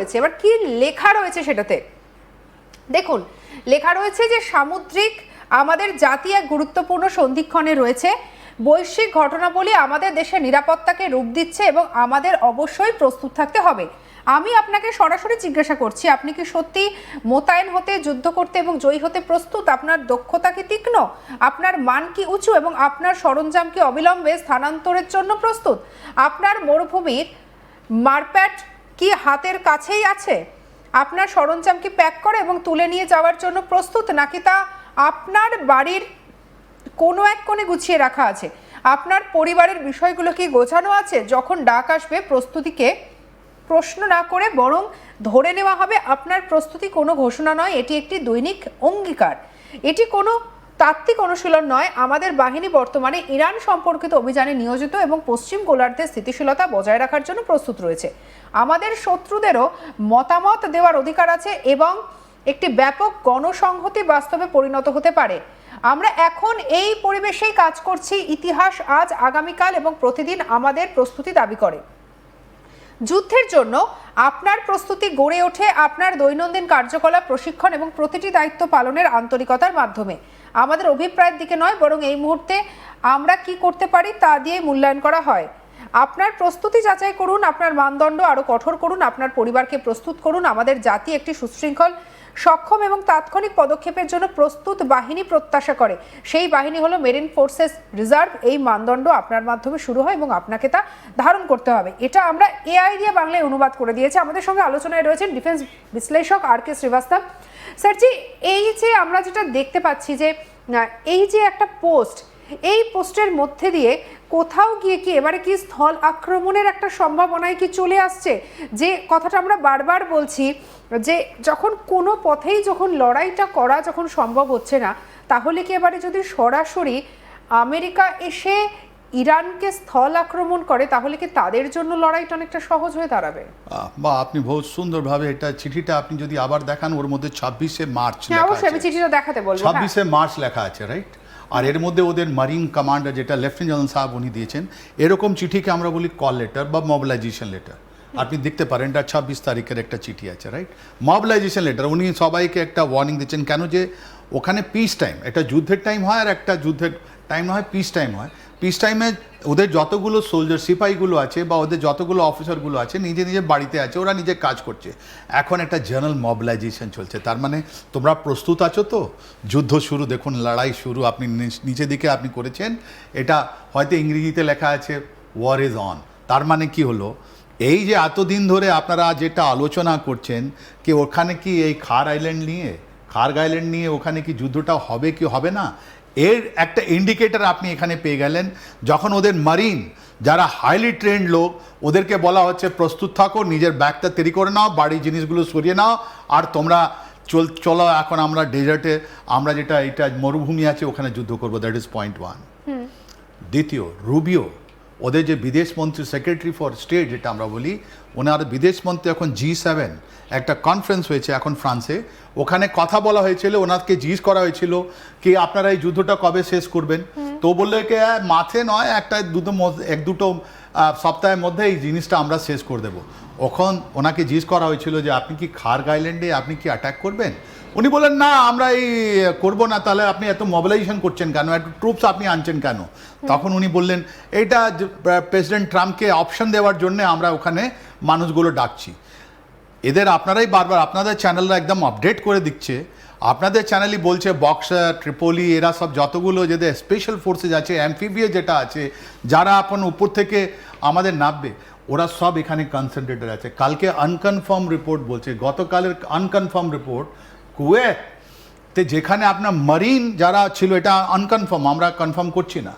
হয়েছে। এবার কি লেখা রয়েছে সেটাতে দেখুন, লেখা রয়েছে যে সামুদ্রিক আমাদের জাতি এক গুরুত্বপূর্ণ সন্ধিক্ষণে রয়েছে। বৈশ্বিক ঘটনাবলী আমাদের দেশের নিরাপত্তাকে রূপ দিচ্ছে এবং আমাদের অবশ্যই প্রস্তুত থাকতে হবে। আমি আপনাকে সরাসরি জিজ্ঞাসা করছি, আপনি কি সত্যি মোতায়েন হতে, যুদ্ধ করতে এবং জয়ী হতে প্রস্তুত? আপনার দক্ষতা কি তীক্ষ্ণ? আপনার মান কি উঁচু এবং আপনার সরঞ্জাম কি অবিলম্বে স্থানান্তরের জন্য প্রস্তুত? আপনার মরুভূমির মারপ্যাট কি হাতের কাছেই আছে? আপনার সরঞ্জাম কি প্যাক করে এবং তুলে নিয়ে যাওয়ার জন্য প্রস্তুত, নাকি তা আপনার বাড়ির কোনো এক কোণে গুছিয়ে রাখা আছে? আপনার পরিবারের বিষয়গুলো কি গোছানো আছে? যখন ডাক আসবে প্রস্তুতিকে প্রশ্ন না করে বরং ধরে নেওয়া হবে। আপনার প্রস্তুতি কোনো ঘোষণা নয়, এটি একটি দৈনিক অঙ্গীকার। এটি কোনো তাত্ত্বিক অনুশীলন নয়। আমাদের বাহিনী বর্তমানে ইরান সম্পর্কিত অভিযানে নিয়োজিত এবং পশ্চিম গোলার্ধে স্থিতিশীলতা বজায় রাখার জন্য প্রস্তুত রয়েছে। আমাদের শত্রুদেরও মতামত দেওয়ার অধিকার আছে এবং একটি ব্যাপক গণসংহতি বাস্তবে পরিণত হতে পারে। আমরা এখন এই পরিবেশেই কাজ করছি। ইতিহাস আজ, আগামীকাল এবং প্রতিদিন আমাদের প্রস্তুতি দাবি করে। যুদ্ধের জন্য আপনার প্রস্তুতি গড়ে ওঠে আপনার দৈনন্দিন কার্যকলাপ, প্রশিক্ষণ এবং প্রতিটি দায়িত্ব পালনের আন্তরিকতার মাধ্যমে। আমাদের অভিপ্রায়ের দিকে নয়, বরং এই মুহূর্তে আমরা কি করতে পারি তা দিয়ে মূল্যায়ন করা হয়। আপনার প্রস্তুতি যাচাই করুন, আপনার মানদণ্ড আরও কঠোর করুন, আপনার পরিবারকে প্রস্তুত করুন। আমাদের জাতি একটি সুশৃঙ্খল, সক্ষম এবং তাৎক্ষণিক পদক্ষেপের জন্য প্রস্তুত বাহিনী প্রত্যাশা করে। সেই বাহিনী হলো মেরিন ফোর্সেস রিজার্ভ। এই মানদণ্ড আপনার মাধ্যমে শুরু হয় এবং আপনাকে তা ধারণ করতে হবে। এটা আমরা এআই দিয়ে বাংলায় অনুবাদ করে দিয়েছি। আমাদের সঙ্গে আলোচনায় রয়েছেন ডিফেন্স বিশ্লেষক আর কে শ্রীবাস্তব। স্যারজি, এই যে আমরা যেটা দেখতে পাচ্ছি যে এই যে একটা পোস্ট, এই পোস্টের মধ্যে দিয়ে কোথাও গিয়ে কি এবারে কি স্থল আক্রমণের একটা সম্ভাবনায় কি চলে আসছে? যে কথাটা আমরা বারবার বলছি যে যখন কোনো পথেই যখন লড়াইটা করা যখন সম্ভব হচ্ছে না, তাহলে কি এবারে যদি সরাসরি আমেরিকা এসে ইরানকে স্থল আক্রমণ করে, তাহলে কি তাদের জন্য লড়াইটা অনেকটা সহজ হয়ে দাঁড়াবে? বা আপনি বহুত সুন্দরভাবে এটা চিঠিটা আপনি যদি আবার দেখান, ওর মধ্যে 26শে মার্চ লেখা আছে। অবশ্যই আমি চিঠিটা দেখাতে বলবো। 26শে মার্চ লেখা আছে, রাইট? আর এর মধ্যে ওদের মারিন কমান্ডার যেটা লেফটেন্যান্ট জেনারেল সাহেব উনি দিয়েছেন, এরকম চিঠিকে আমরা বলি কল লেটার বা মোবিলাইজেশন লেটার। আপনি দেখতে পারেন এটা 26 তারিখের একটা চিঠি আছে, রাইট? Mobilisation letter. উনি সবাইকে একটা ওয়ার্নিং দিচ্ছেন, কেন যে ওখানে পিস টাইম, একটা যুদ্ধের টাইম হয় আর একটা যুদ্ধের টাইম হয়, পিস টাইম হয়। পিস টাইমে ওদের যতগুলো সোলজার সিপাহীগুলো আছে বা ওদের যতগুলো অফিসারগুলো আছে নিজে নিজে বাড়িতে আছে, ওরা নিজে কাজ করছে। এখন একটা জেনারেল মোবিলাইজেশন চলছে, তার মানে তোমরা প্রস্তুত আছো তো? যুদ্ধ শুরু, দেখুন লড়াই শুরু। আপনি নিচে দিকে আপনি করেছেন, এটা হয়তো ইংরেজিতে লেখা আছে ওয়ার ইজ অন। তার মানে কি হলো, এই যে এতদিন ধরে আপনারা যেটা আলোচনা করছেন কি ওখানে কি এই খার আইল্যান্ড নিয়ে ওখানে কি যুদ্ধটা হবে কি হবে না, এর একটা ইন্ডিকেটর আপনি এখানে পেয়ে গেলেন। যখন ওদের মারিন যারা হাইলি ট্রেন্ড লোক, ওদেরকে বলা হচ্ছে প্রস্তুত থাকো, নিজের ব্যাগটা তৈরি করে নাও, বাড়ির জিনিসগুলো সরিয়ে নাও, আর তোমরা চলো এখন আমরা ডেজার্টে, আমরা যেটা এটা মরুভূমি আছে ওখানে যুদ্ধ করবো। That is point one. দ্বিতীয়, রুবিও, ওদের যে বিদেশ মন্ত্রী, সেক্রেটারি ফর স্টেট যেটা আমরা বলি, ওনার বিদেশ মন্ত্রী এখন G7 একটা কনফারেন্স হয়েছে এখন ফ্রান্সে, ওখানে কথা বলা হয়েছিল, ওনাকে জিজ্ঞেস করা হয়েছিল কি আপনারা এই যুদ্ধটা কবে শেষ করবেন। তো বললে কি মাঠে নয়, এক দুটো সপ্তাহের মধ্যে এই জিনিসটা আমরা শেষ করে দেবো। ওখান ওনাকে জিজ্ঞেস করা হয়েছিল যে আপনি কি খার্গ আইল্যান্ডে আপনি কি অ্যাটাক করবেন? উনি বললেন না, আমরা এই করবো না। তাহলে আপনি এত মোবিলাইজেশন করছেন কেন, এত ট্রুপস আপনি আনছেন কেন? তখন উনি বললেন এটা প্রেসিডেন্ট ট্রাম্পকে অপশন দেওয়ার জন্য আমরা ওখানে মানুষগুলো ডাকছি। এদের আপনারাই বারবার আপনাদের চ্যানেলরা একদম আপডেট করে দিচ্ছে। আপনাদের চ্যানেলই বলছে বক্সার, ট্রিপোলি, এরা সব যতগুলো যাদের স্পেশাল ফোর্সেস আছে, অ্যাম্ফিবিয়া যেটা আছে, যারা আপন উপর থেকে আমাদের নামবে, ওরা সব এখানে কনসেন্ট্রেটেড আছে। কালকে আনকনফার্ম রিপোর্ট বলছে, গতকালের আনকনফার্ম রিপোর্ট কুয়েতে যেখানে আপনার মারিন যারা ছিল, এটা আনকনফার্ম, আমরা কনফার্ম করছি না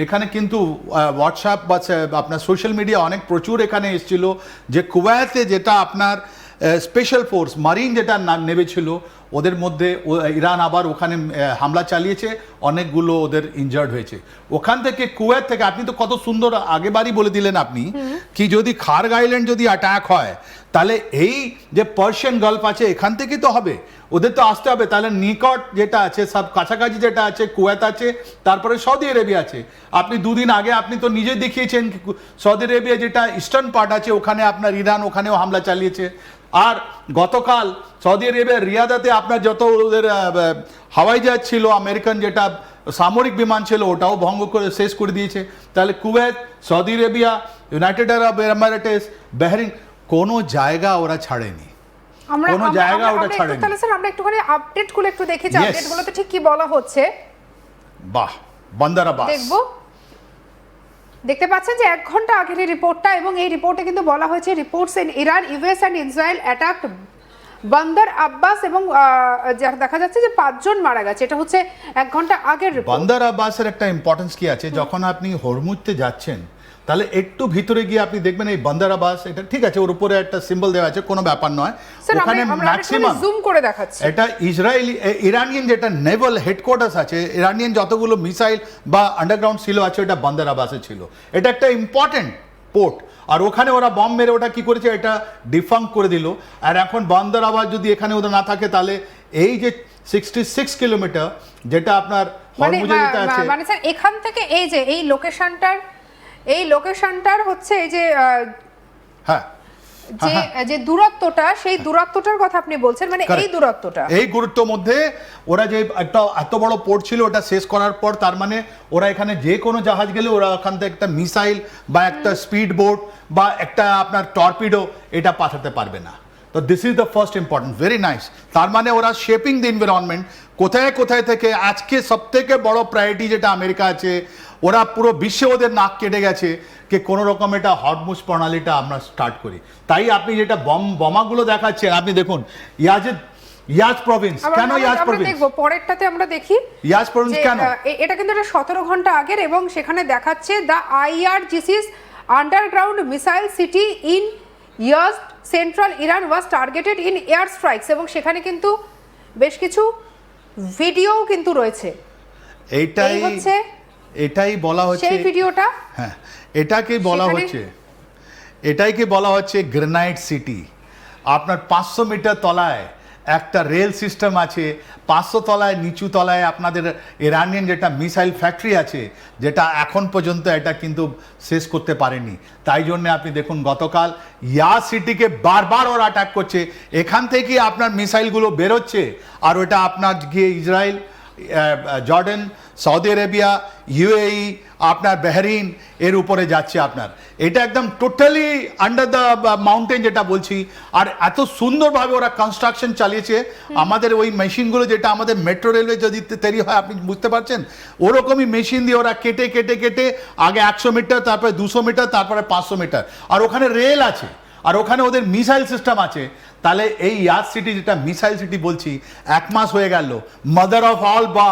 এখানে, কিন্তু হোয়াটসঅ্যাপ বা আপনার সোশ্যাল মিডিয়া অনেক প্রচুর এখানে এসেছিল যে কুয়েতে যেটা আপনার স্পেশাল ফোর্স মারিন যেটা নেমেছিল, ওদের মধ্যে ইরান আবার ওখানে হামলা চালিয়েছে, অনেকগুলো ওদের ইনজার্ড হয়েছে। ওখান থেকে কুয়েত থেকে, আপনি তো কত সুন্দর আগেবারই বলে দিলেন আপনি, কি যদি খার্গ আইল্যান্ড যদি অ্যাটাক হয় তাহলে এই যে পার্সিয়ান গালফ আছে এখান থেকে তো হবে, ওদের তো আসতে হবে। তাহলে নিকট যেটা আছে, সব কাছাকাছি যেটা আছে, কুয়েত আছে, তারপরে সৌদি আরেবিয়া আছে। আপনি দুদিন আগে আপনি তো নিজে দেখিয়েছেন সৌদি আরেবিয়া যেটা ইস্টার্ন পার্ট আছে ওখানে আপনার ইরান ওখানেও হামলা চালিয়েছে। আর গতকাল সৌদি আরেবিয়ার রিয়াদাতে আপনার যত ওদের হাওয়াই জাহাজ ছিল আমেরিকান, যেটা সামরিক বিমান ছিল, ওটাও ভঙ্গ করে শেষ করে দিয়েছে। তাহলে কুয়েত, সৌদি আরেবিয়া, ইউনাইটেড আরব এমিরেটস, বাহরিন, কোনো জায়গা ওরা ছাড়েনি, কোনো জায়গা ওটা ছাড়েনি। তাহলে স্যার আমরা একটুখানি আপডেটগুলো একটু দেখি যে আপডেটগুলোতে ঠিক কি বলা হচ্ছে। বাহ, বান্দার আব্বাস দেখবো, দেখতে পাচ্ছেন যে 1 ঘন্টা আগের এই রিপোর্টটা, এবং এই রিপোর্টে কিন্তু বলা হয়েছে reports in Iran, US and Israel attacked বান্দার আব্বাস, এবং দেখা যাচ্ছে যে 5 জন মারা গেছে। এটা হচ্ছে 1 ঘন্টা আগের রিপোর্ট। বান্দার আব্বাসের একটা ইম্পর্টেন্স কি আছে, যখন আপনি হরমুজতে যাচ্ছেন তাহলে একটু ভিতরে গিয়ে আপনি দেখবেন এই বান্দার আব্বাস, এটা ঠিক আছে ওর উপরে একটা সিম্বল দেওয়া আছে, কোনো ব্যাপার নয়। ওখানে ম্যাক্সিমাম জুম করে দেখাচ্ছি, এটা ইসরায়েলি ইরানিয়ান যেটা নেভাল হেডকোয়ার্টার্স আছে, ইরানিয়ান যতগুলো মিসাইল বা আন্ডারগ্রাউন্ড ছিল আছে, ওটা বান্দার আব্বাসে ছিল। এটা একটা ইম্পর্টেন্ট পোর্ট, আর ওখানে ওরা বম মেরে ওটা কি করেছে, এটা ডিফাঙ্ক করে দিল। আর এখন বান্দার আব্বাস যদি এখানে ওদের না থাকে, তাহলে এই যে 66 কিলোমিটার যেটা আপনার হরমুজে যেটা আছে, মানে স্যার এখান থেকে এই যে এই লোকেশনটার হচ্ছে এই যে হ্যাঁ যে দূরত্বটা, সেই দূরত্বটার কথা আপনি বলছেন, মানে এই দূরত্বটা, এই গুরুত্ব মধ্যে ওরা যে একটা এত বড় পোর্ট ছিল ওটা শেষ করার পর, তার মানে ওরা এখানে যে কোনো জাহাজ গেলে ওরা ওখান থেকে একটা মিসাইল বা একটা স্পিড বোট বা একটা আপনার টর্পিডো এটা পাঠাতে পারবে না। তো this is the first important, very nice. তার মানে ওরা শেপিং দ্য এনভায়রনমেন্ট, কোথায় কোথায় থেকে। আজকে সব থেকে বড় প্রায়োরিটি যেটা আমেরিকা আছে, ওরা পুরো বিশ্বে ওদের নাক কেটে গেছে যে কোনো রকম এটা হরমুজ প্রণালীটা আমরা স্টার্ট করি। তাই আপনি যেটা বোমাগুলো দেখাচ্ছেন, আপনি দেখুন ইয়াজ প্রভিন্স, কেন ইয়াজ প্রভিন্স দেখবো পরেরটাতে আমরা দেখি ইয়াজ প্রভিন্স কেন, এটা কিন্তু এটা 17 ঘন্টা আগের, এবং সেখানে দেখাচ্ছে the IRGC's underground missile city in Yazd central Iran was targeted in air strikes, এবং সেখানে কিন্তু বেশ কিছু ভিডিও কিন্তু রয়েছে। এটাই বলা হচ্ছে সেই ভিডিওটা, হ্যাঁ এটাই কি বলা হচ্ছে গ্রেনাইট সিটি। আপনার 500 মিটার তলায় একটা রেল সিস্টেম আছে, 500 তলায় নিচু তলায় আপনাদের ইরানিয়ান যেটা মিসাইল ফ্যাক্টরি আছে, যেটা এখন পর্যন্ত এটা কিন্তু শেষ করতে পারেনি। তাই জন্য আপনি দেখুন গতকাল ইয়াজ সিটিকে বারবার ওরা অ্যাটাক করছে, এখান থেকে আপনার মিসাইলগুলো বেরোচ্ছে, আর ওটা আপনার গিয়ে Israel, Jordan, Saudi Arabia, UAE, আপনার বাহরিন এর উপরে যাচ্ছে আপনার। এটা একদম টোটালি আন্ডার দ্য মাউন্টেন যেটা বলছি। আর এত সুন্দরভাবে ওরা কনস্ট্রাকশন চালিয়েছে, আমাদের ওই মেশিনগুলো যেটা আমাদের মেট্রো রেলওয়ে যদি তৈরি হয় আপনি বুঝতে পারছেন, ওরকমই মেশিন দিয়ে ওরা কেটে কেটে কেটে আগে 100 মিটার, তারপরে 200 মিটার, তারপরে 500 মিটার, আর ওখানে রেল আছে, আর ওখানে ওদের মিসাইল সিস্টেম আছে। তাহলে এই ইয়াজ সিটি যেটা মিসাইল সিটি বলছি, 1 মাস হয়ে গেল, মাদার অফ অল